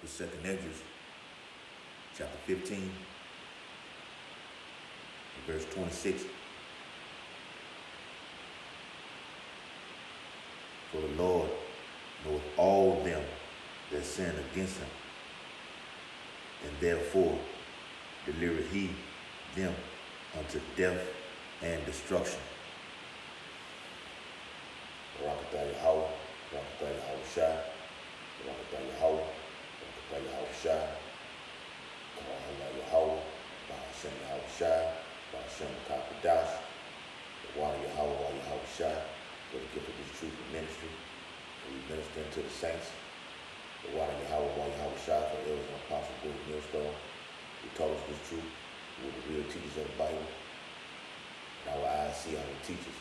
of 2nd Esdras, chapter 15, verse 26. For the Lord knoweth all them that sin against him, and therefore delivereth he them unto death and destruction. Barakatah Yahweh, Barakatah Yahweh Shai, Barakatah Yahweh, Barakatah Yahweh Shai, Barakatah Yahweh, Bahashem Yahweh Shai, Bahashem Kakadash, the water Yahweh, Yahweh Shai, for the gift of this truth and ministry, for we minister to the saints, the water Yahweh, Yahweh Shai, for elders and apostles, great millstone, who taught us this truth, who were the real teachers of the Bible, and our eyes see how he teaches.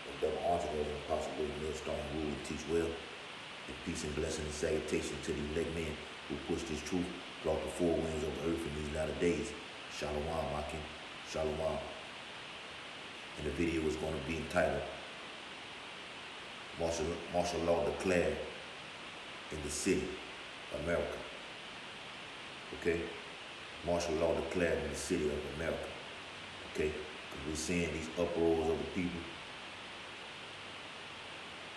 And double honor to those and apostles, great millstone, rule and teach well, and peace and blessing and salutation to the elect men who push this truth throughout the four winds of the earth in these latter days. Shalom, Akim. Shalom. And the video is going to be entitled, Martial law declared in the city, America. Okay? Martial law declared in the city of America. Okay? Because we're seeing these uproars of the people.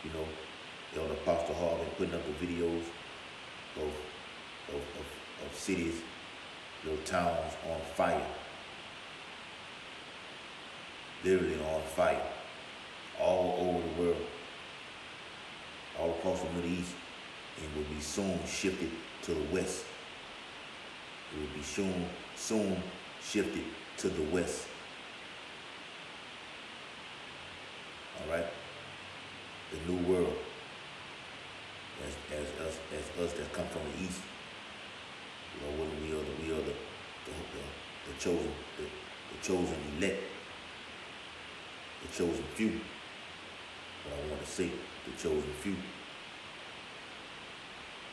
You know, Elder Apostle Harvin putting up the videos of cities, little towns on fire. Literally on fire. All over the world. All across the Middle East. And will be soon shifted to the west. It will be soon shifted to the west. All right? The new world. As us that come from the east. You know, we are the chosen elect. The chosen few. What I want to say, the chosen few.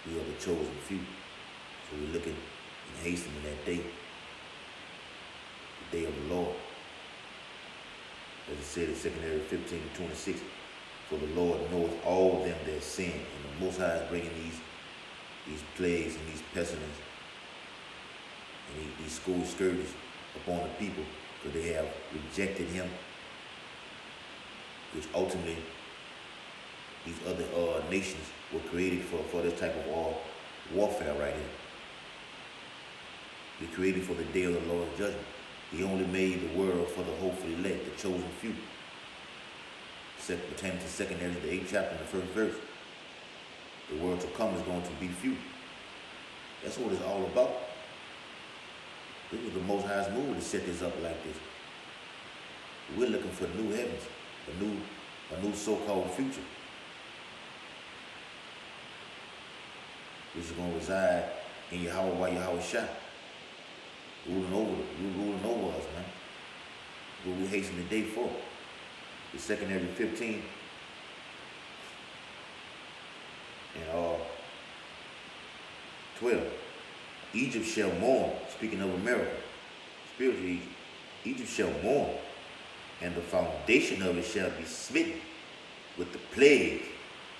We are the chosen few. So we're looking and hastening that day. The day of the Lord. As it said in 2nd Esdras 15 and 26, for the Lord knoweth all them that sin. And the Most High is bringing these plagues and these pestilence and these school scourges upon the people because they have rejected him, which ultimately these other nations were created for this type of warfare right here. They're created for the day of the Lord's judgment. He only made the world for the hopeful elect, the chosen few. Pertaining to 2nd Esdras, the 8th chapter, and the 1st verse. The world to come is going to be few. That's what it's all about. This was the Most High's move to set this up like this. We're looking for new heavens, a new so-called future, which is going to reside in Yahweh Yahweh Shai, ruling over us, man. What we hasten the day for. The 2nd Esdras 15 and 12. Egypt shall mourn, speaking of America, spiritual Egypt shall mourn, and the foundation of it shall be smitten with the plague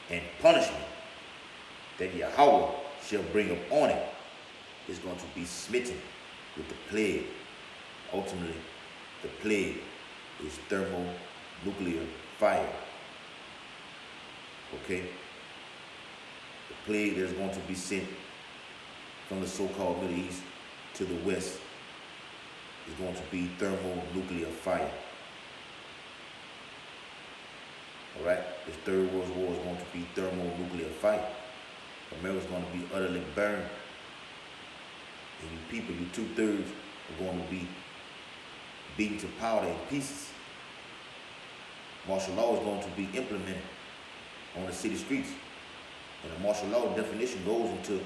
and punishment that Yahweh shall bring upon it. Is going to be smitten with the plague. Ultimately, the plague is thermonuclear fire. Okay? The plague that is going to be sent from the so-called Middle East to the west is going to be thermonuclear fire. Alright? This third world war is going to be thermonuclear fire. America's going to be utterly burned. And you people, you 2/3 are going to be beaten to powder in pieces. Martial law is going to be implemented on the city streets. And the martial law definition goes into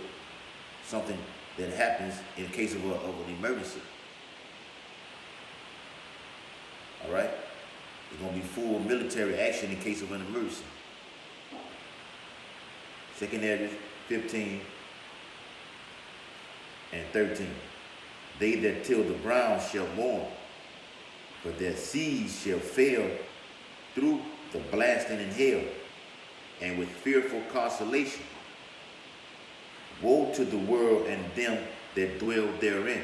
something that happens in case of an emergency. All right? There's going to be full military action in case of an emergency. 2nd Esdras 15 and 13. They that till the ground shall mourn, for their seeds shall fail through the blasting in hell, and with fearful consolation. Woe to the world and them that dwell therein.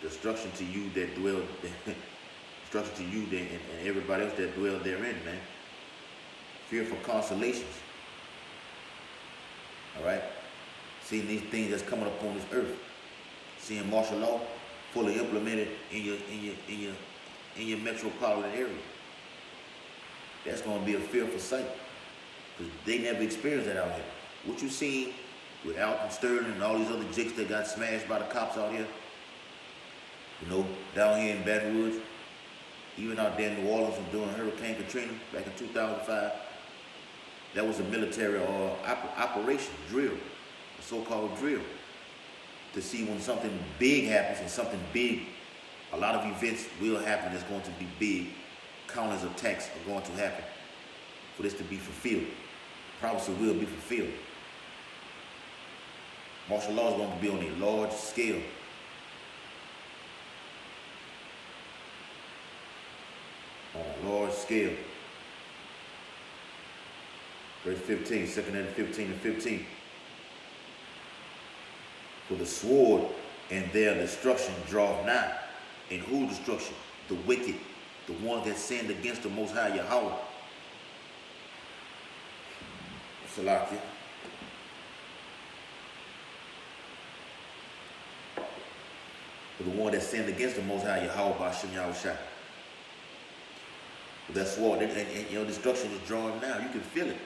Destruction to you that dwell, destruction to you and everybody else that dwell therein, man. Fearful consolations. All right? Seeing these things that's coming up on this earth. Seeing martial law fully implemented in your metropolitan area. That's going to be a fearful sight. Because they never experienced that out here. What you seen with Alton Sterling and all these other jigs that got smashed by the cops out here, you know, down here in Baton Rouge, even out there in New Orleans during Hurricane Katrina back in 2005, that was a military operation, drill, a so-called drill, to see when something big happens, and something big, a lot of events will happen that's going to be big, countless attacks are going to happen for this to be fulfilled. Prophecy will be fulfilled. Martial law is going to be on a large scale. On a large scale. Verse 15, 2 Corinthians 15 and 15. For the sword and their destruction draweth nigh. And whose destruction? The wicked, the one that sinned against the Most High Yahweh. Salakia. For the one that sinned against the Most High Yahweh by Hashem Yahushua. That sword and your destruction is drawing now. You can feel it.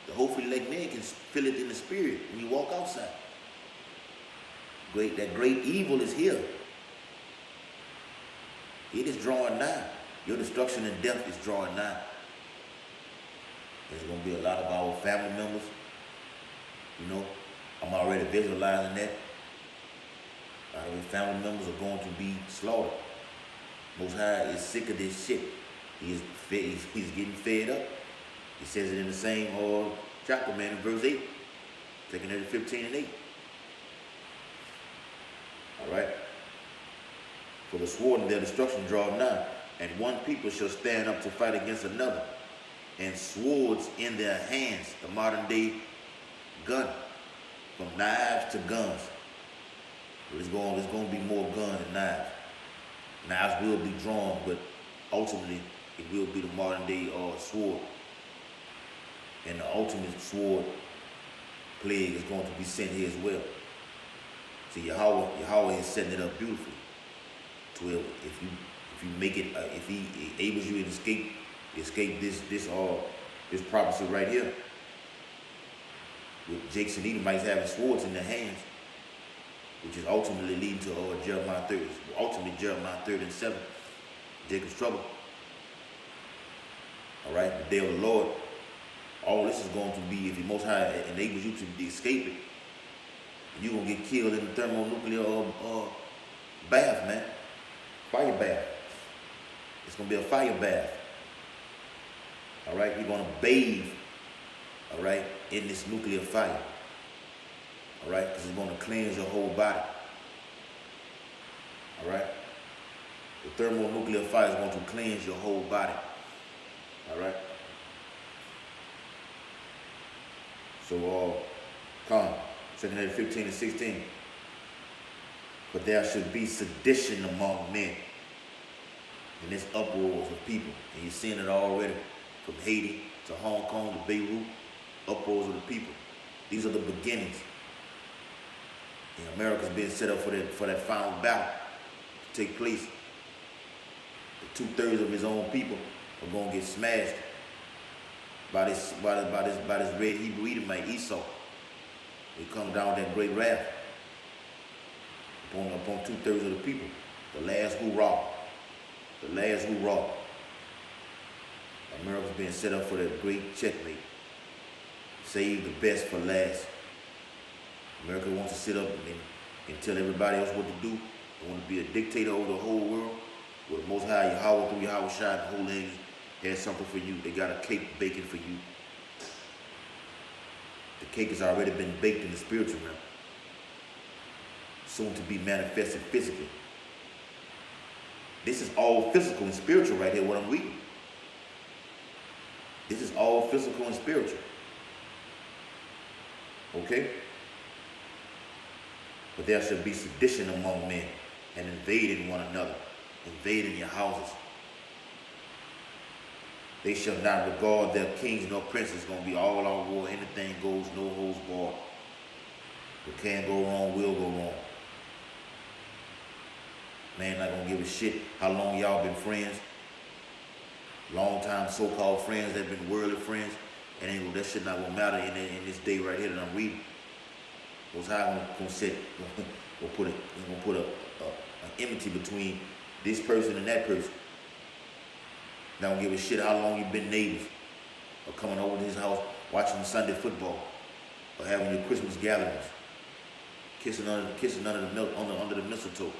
The hopefully like man can feel it in the spirit when you walk outside. That great evil is here. It is drawing nigh. Your destruction and death is drawing nigh. There's going to be a lot of our family members. You know, I'm already visualizing that. A lot of our family members are going to be slaughtered. Most High is sick of this shit. He's getting fed up. He says it in the same chapter, man, in verse 8. 2 Corinthians 15 and 8. All right? For the sword and their destruction draw nigh, and one people shall stand up to fight against another, and swords in their hands, the modern day gun, from knives to guns. But it's going to be more guns than knives. Knives will be drawn, but ultimately it will be the modern day sword. And the ultimate sword plague is going to be sent here as well. See, Yahweh is setting it up beautifully. To where if you make it, if he enables you to escape this prophecy right here, with Jakes and Edomites having swords in their hands, which is ultimately leading to Jeremiah 30 and 7, Jacob's trouble. All right, the day of the Lord. All this is going to be, if the Most High enables you to escape it, you're going to get killed in the thermonuclear bath, man. Fire bath. It's going to be a fire bath. All right, you're going to bathe, all right, in this nuclear fire. All right, because it's going to cleanse your whole body. All right. The thermonuclear fire is going to cleanse your whole body. All right. So, come, 2 Corinthians 15 and 16. But there should be sedition among men, and this uproars of people. And you're seeing it already from Haiti to Hong Kong to Beirut, uproars of the people. These are the beginnings. And America's being set up for that final battle to take place. The 2/3 of his own people are going to get smashed by this red Hebrew Edomite Esau. He comes down with that great wrath upon 2/3 of the people. The last hoorah. The last hoorah. America's being set up for that great checkmate. Save the best for last. America wants to sit up and tell everybody else what to do. They want to be a dictator over the whole world. With the Most High Yahweh through Yahweh Shai, the whole age has something for you. They got a cake baking for you. The cake has already been baked in the spiritual realm. Soon to be manifested physically. This is all physical and spiritual right here, what I'm reading. This is all physical and spiritual. Okay? But there shall be sedition among men, and invading one another, invading your houses. They shall not regard their kings nor princes. It's going to be all out war. Anything goes, no holds barred. What can go wrong will go wrong. Man not going to give a shit how long y'all been friends. Long time so-called friends that have been worldly friends. And that shit not going to matter in this day right here that I'm reading. Most High going to put an enmity between this person and that person. Not gonna give a shit how long you've been neighbors, or coming over to his house, watching Sunday football, or having your Christmas gatherings, kissing under the mistletoe.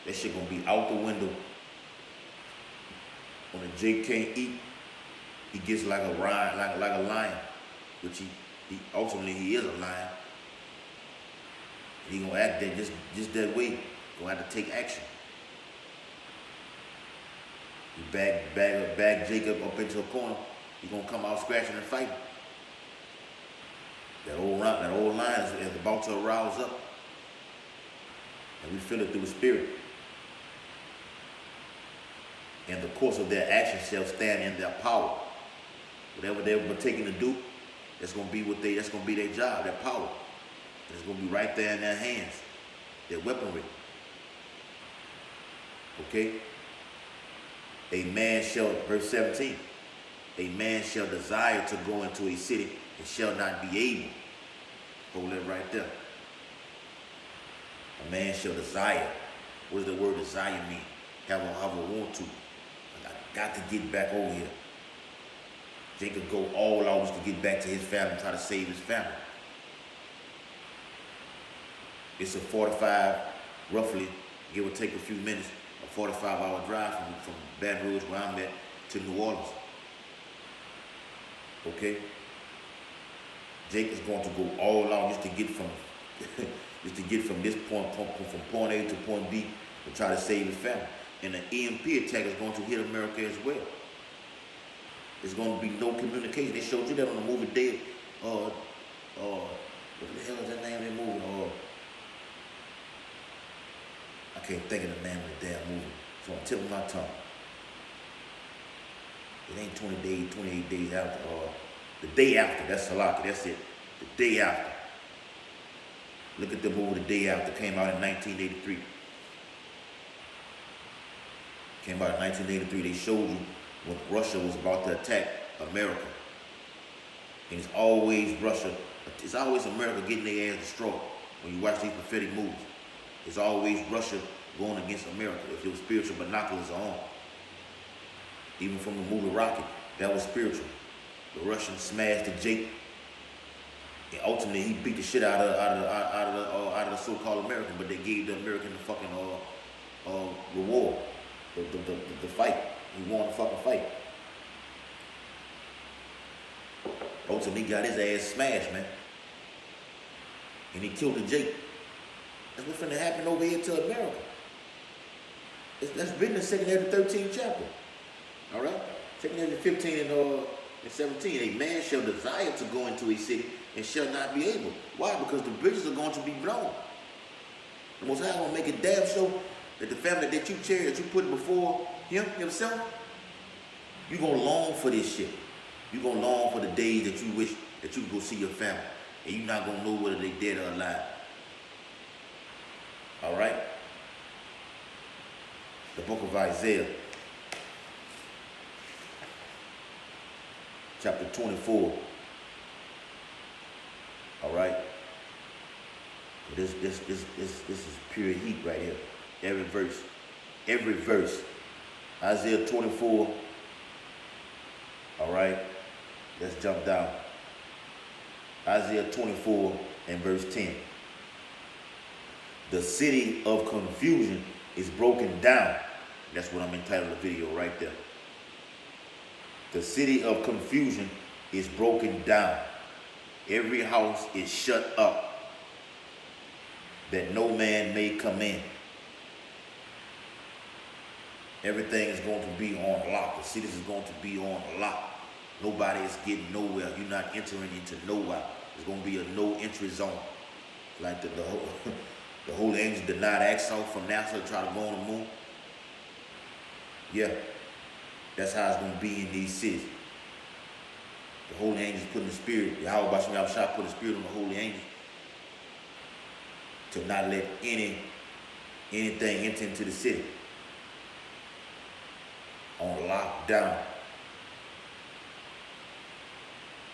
That shit gonna be out the window. When a Jake can't eat, he gets like a lion, which he ultimately he is a lion. He gonna act that just that way. Gonna have to take action. You bag Jacob up into a corner, he's gonna come out scratching and fighting. That old lion is about to arouse up. And we feel it through the spirit. And the course of their actions shall stand in their power. Whatever they were taking to do, that's gonna be their job, their power. And it's gonna be right there in their hands, their weaponry. Okay? A man shall, verse 17, a man shall desire to go into a city and shall not be able. Hold it right there. A man shall desire. What does the word desire mean? Have a want to. I got to get back over here. Jacob go all out to get back to his family, try to save his family. It's a 45, roughly, give or take a few minutes, a 45-hour drive from Baton Rouge, where I'm at, to New Orleans. Okay? Jake is going to go all out just to get from this point, from point A to point B, to try to save his family. And the EMP attack is going to hit America as well. There's going to be no communication. They showed you that on the movie Dead. What the hell is that name of that movie? I can't think of the name of the damn movie. So I'm tipping my tongue. It ain't 28 days after. The day after. That's Salaki. That's it. The day after. Look at the movie The Day After. Came out in 1983. Came out in 1983. They showed you when Russia was about to attack America. And it's always Russia. It's always America getting their ass destroyed when you watch these prophetic movies. It's always Russia going against America if your spiritual binoculars are on. Even from the movie Rocky, that was spiritual. The Russians smashed the Jake, and ultimately he beat the shit out of the so-called American, but they gave the American the fucking reward, the fight. He won the fucking fight. Ultimately he got his ass smashed, man, and he killed the Jake. That's what's finna happen over here to America. That's written in 2 Ezra 13th chapter. All right? 2 Ezra 15 and 17. A man shall desire to go into a city and shall not be able. Why? Because the bridges are going to be blown. The Most High going to make it damn sure that the family that you cherish, that you put before himself, you're going to long for this shit. You're going to long for the days that you wish that you could go see your family. And you're not going to know whether they're dead or alive. All right? The book of Isaiah, chapter 24. All right? This is pure heat right here. Every verse. Isaiah 24. All right? Let's jump down. Isaiah 24 and verse 10. The city of confusion is broken down. That's what I'm entitling the video right there. The city of confusion is broken down. Every house is shut up, that no man may come in. Everything is going to be on lock. The cities is going to be on lock. Nobody is getting nowhere. You're not entering into nowhere. There's going to be a no entry zone. Like the whole, the holy angels denied access from NASA to try to go on the moon. Yeah, that's how it's gonna be in these cities. The holy angels putting the spirit, Yahweh Bashim Yahushua put the spirit on the holy angels to not let anything enter into the city. On lockdown.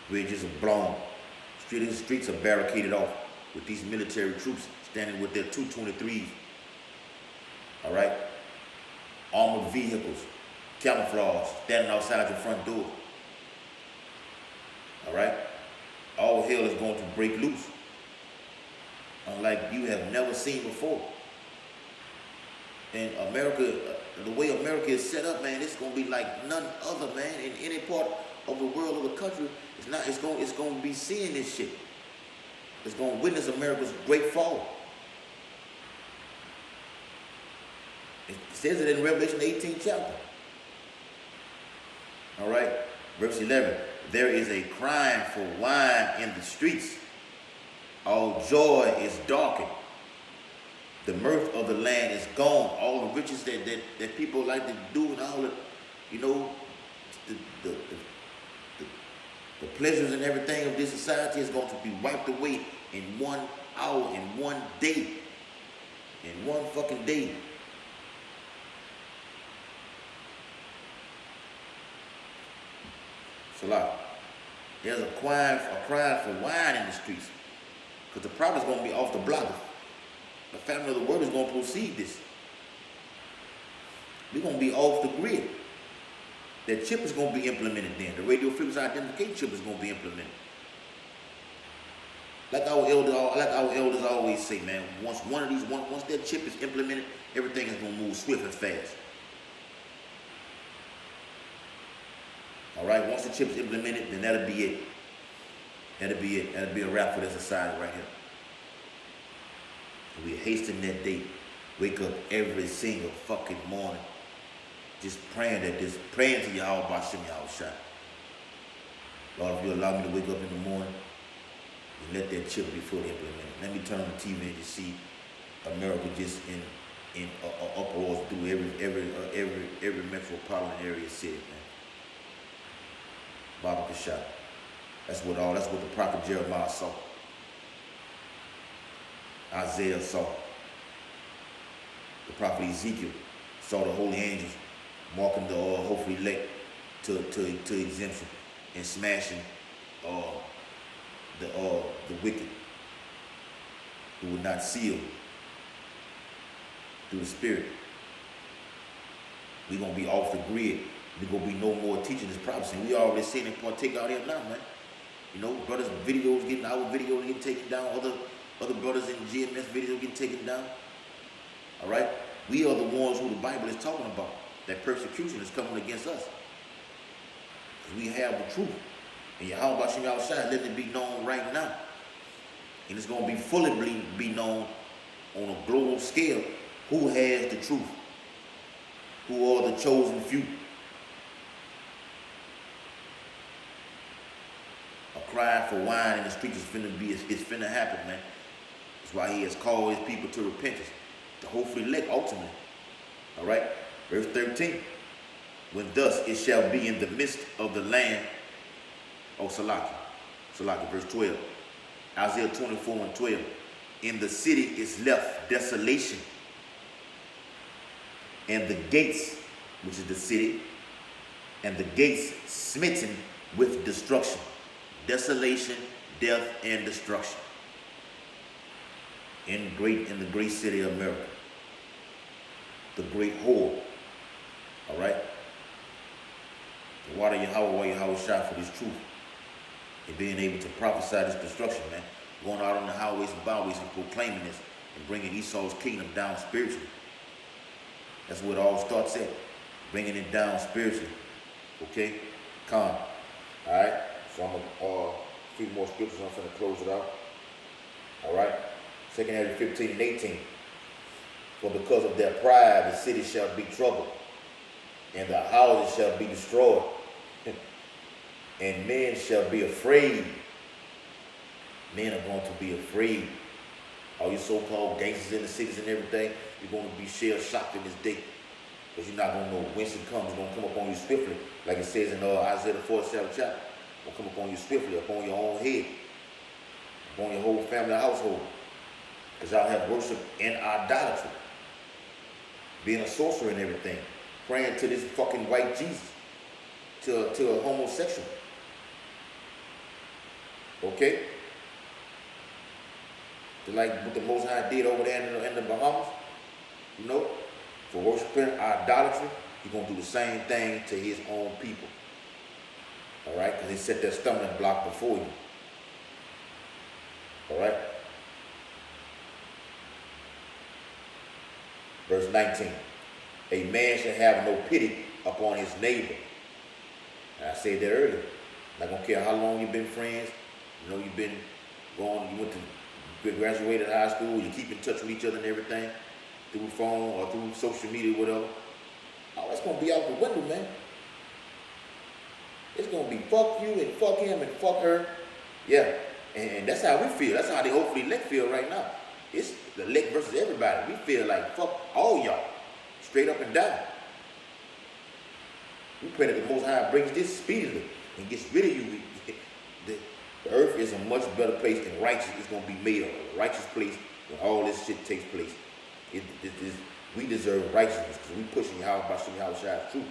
Bridges are blown. Streets are barricaded off with these military troops standing with their 223s. All right? Armored vehicles, camouflage, standing outside your front door. All right? All hell is going to break loose. Unlike you have never seen before. And America, the way America is set up, man, it's gonna be like none other, man, in any part of the world or the country. It's gonna be seeing this shit. It's gonna witness America's great fall. It says it in Revelation 18 chapter. All right, verse 11. There is a crying for wine in the streets. All joy is darkened. The mirth of the land is gone. All the riches that people like to do and all the, you know, the pleasures and everything of this society is going to be wiped away in 1 hour, in 1 day. In 1 fucking day. Salah. There's a crying for wine in the streets. Because the prophet's going to be off the block. The family of the word is going to proceed this. We're going to be off the grid. That chip is going to be implemented then. The radio frequency identification chip is going to be implemented. Like our elders always say, man, once that chip is implemented, everything is going to move swift and fast. All right, once the chip is implemented, then that'll be it. That'll be it. That'll be a wrap for this society right here. We hasten that day. Wake up every single fucking morning. Just praying to Yahweh Bashim Yahushua. Lord, if you allow me to wake up in the morning and let that chip be fully implemented. Let me turn on the TV and just see America just in uproars through every metropolitan area city, man. Baba Kasha. That's what the prophet Jeremiah saw. Isaiah saw. The prophet Ezekiel saw the holy angels marking the hopefully elect to exemption and smashing the wicked who would not seal through the spirit. We're gonna be off the grid. There's gonna be no more teaching this prophecy. We already seeing it partake out here now, man. You know, brothers' videos getting our videos getting taken down, other brothers in GMS videos getting taken down. All right? We are the ones who the Bible is talking about. That persecution is coming against us. Because we have the truth. And Yahweh Bashim Yahushua letting it be known right now. And it's going to be fully be known on a global scale who has the truth. Who are the chosen few. A cry for wine in the streets is finna happen, man. That's why he has called his people to repentance. To hopefully elect ultimately. All right? Verse 13. When thus it shall be in the midst of the land. Oh, Salaki, verse 12. Isaiah 24:12. In the city is left desolation. And the gates, which is the city, and the gates smitten with destruction. Desolation, death, and destruction. In the great city of America. The great whore. All right? The water Yahweh shot for this truth. And being able to prophesy this destruction, man. Going out on the highways and byways and proclaiming this and bringing Esau's kingdom down spiritually. That's where it all starts at. Bringing it down spiritually. Okay? Calm. All right? So I'm going to a few more scriptures. I'm going to close it out. All right? 2 Ezra 15 and 18. For because of their pride, the city shall be troubled, and the houses shall be destroyed, and men shall be afraid. Men are going to be afraid All you so-called gangsters in the cities and everything, you're going to be shell-shocked in this day. Because you're not going to know whence it comes. It's going to come upon you swiftly. Like it says in Isaiah the 47th chapter. It's going to come upon you swiftly, upon your own head. Upon your whole family household. Because y'all have worship and idolatry. Being a sorcerer and everything. Praying to this fucking white Jesus. To a homosexual. Okay? Just like what the Most High did over there in the Bahamas. You know? For worshiping idolatry, he's going to do the same thing to his own people. All right? Because he set that stumbling block before you. All right? Verse 19. A man shall have no pity upon his neighbor. And I said that earlier. Not going to care how long you've been friends. You know, you've been going, you graduated high school, you keep in touch with each other and everything. Through phone or through social media, whatever. Oh, it's going to be out the window, man. It's going to be fuck you and fuck him and fuck her. Yeah. And that's how we feel. That's how the hopefully elect feel right now. It's the elect versus everybody. We feel like fuck all y'all. Straight up and down. We pray that the Most High brings this speedily and gets rid of you. The earth is a much better place and righteous is going to be made a righteous place when all this shit takes place. We deserve righteousness because we pushing Yahweh B'Shem Yahweh truth.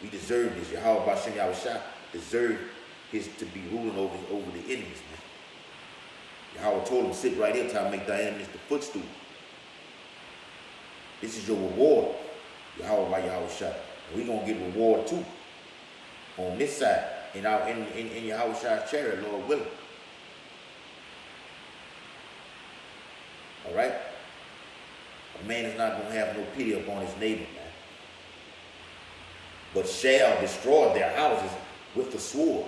We deserve this. Yahweh B'Shem Yahweh deserve his to be ruling over the enemies, man. Yahweh told him, sit right here till I make thy enemies the footstool. This is your reward, Yahweh by Yahweh Shai. And we're going to get reward too. On this side, in Yahweh Shai's chariot, Lord willing. All right? A man is not going to have no pity upon his neighbor, man. But shall destroy their houses with the sword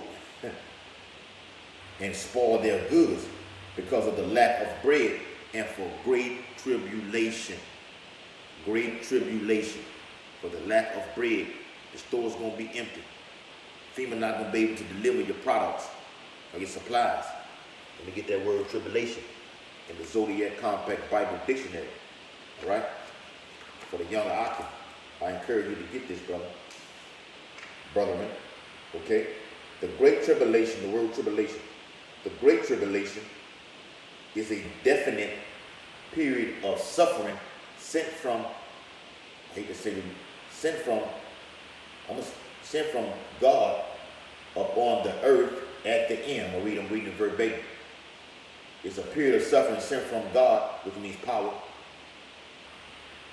and spoil their goods because of the lack of bread and for great tribulation. Great tribulation. For the lack of bread, the store's going to be empty. FEMA not going to be able to deliver your products or your supplies. Let me get that word tribulation in the Zodiac Compact Bible Dictionary. All right? For the younger Aki, I encourage you to get this, brotherman. Okay? The Great Tribulation, the word tribulation. The Great Tribulation is a definite period of suffering sent from, I hate to say it, sent from God upon the earth at the end. I'm reading it verbatim. It's a period of suffering sent from God, which means power,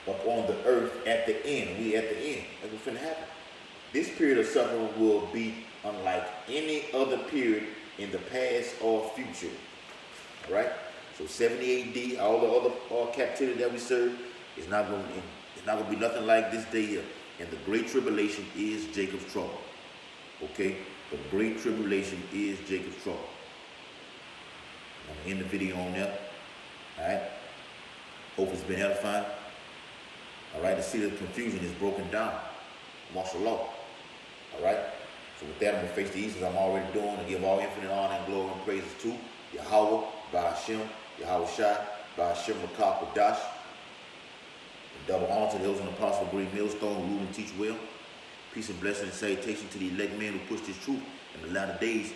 upon the earth at the end. We at the end. That's what's finna happen. This period of suffering will be unlike any other period in the past or future. All right? So 70 AD, all the other captivity that we serve, it's not going to be nothing like this day here. And the Great Tribulation is Jacob's trouble. Okay? The Great Tribulation is Jacob's trouble. I'm going to end the video on there. All right? Hope it's been edifying. All right? The seed of confusion is broken down. Martial law. All right? So with that, I'm going to face the east as I'm already doing and give all infinite honor and glory and praises to Yahweh, Ba'Shem, Yahweh Shai, Ba'Shem Makah Kodash. Double honor to those on the apostle great millstone who rule and teach well. Peace and blessing and salutation to the elect men who push this truth in the latter days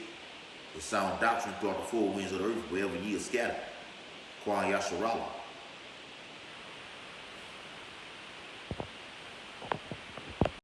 with sound doctrine throughout the four winds of the earth, wherever ye are scattered. Kwa Yasharala.